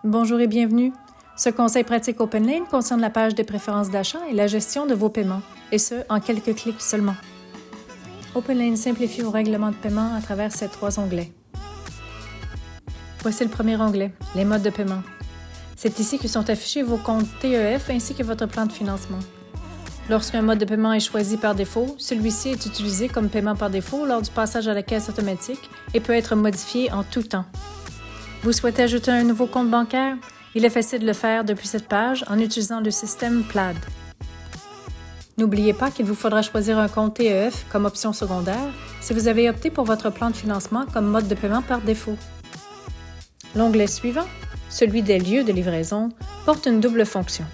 Bonjour et bienvenue. Ce conseil pratique OpenLane concerne la page des préférences d'achat et la gestion de vos paiements, et ce, en quelques clics seulement. OpenLane simplifie vos règlements de paiement à travers ces 3 onglets. Voici le premier onglet, les modes de paiement. C'est ici que sont affichés vos comptes TEF ainsi que votre plan de financement. Lorsqu'un mode de paiement est choisi par défaut, celui-ci est utilisé comme paiement par défaut lors du passage à la caisse automatique et peut être modifié en tout temps. Vous souhaitez ajouter un nouveau compte bancaire? Il est facile de le faire depuis cette page en utilisant le système PLAD. N'oubliez pas qu'il vous faudra choisir un compte TEF comme option secondaire si vous avez opté pour votre plan de financement comme mode de paiement par défaut. L'onglet suivant, celui des lieux de livraison, porte une double fonction.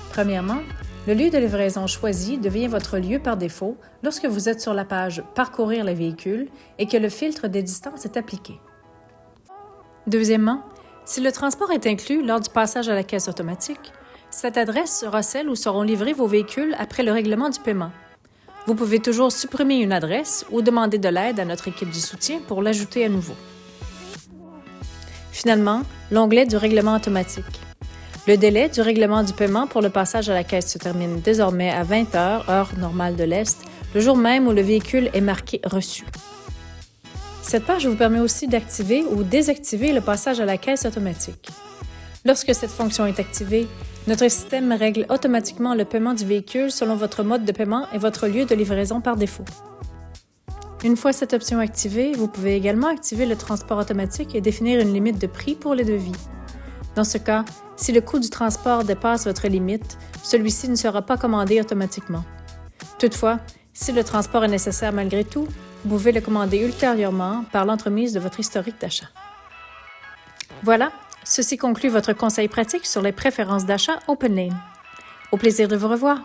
Premièrement, le lieu de livraison choisi devient votre lieu par défaut lorsque vous êtes sur la page « Parcourir les véhicules » et que le filtre des distances est appliqué. Deuxièmement, si le transport est inclus lors du passage à la caisse automatique, cette adresse sera celle où seront livrés vos véhicules après le règlement du paiement. Vous pouvez toujours supprimer une adresse ou demander de l'aide à notre équipe du soutien pour l'ajouter à nouveau. Finalement, l'onglet du règlement automatique. Le délai du règlement du paiement pour le passage à la caisse se termine désormais à 20 h, heure normale de l'Est, le jour même où le véhicule est marqué « Reçu ». Cette page vous permet aussi d'activer ou désactiver le passage à la caisse automatique. Lorsque cette fonction est activée, notre système règle automatiquement le paiement du véhicule selon votre mode de paiement et votre lieu de livraison par défaut. Une fois cette option activée, vous pouvez également activer le transport automatique et définir une limite de prix pour les devis. Dans ce cas, si le coût du transport dépasse votre limite, celui-ci ne sera pas commandé automatiquement. Toutefois, si le transport est nécessaire malgré tout, vous pouvez le commander ultérieurement par l'entremise de votre historique d'achat. Voilà, ceci conclut votre conseil pratique sur les préférences d'achat OpenLane. Au plaisir de vous revoir!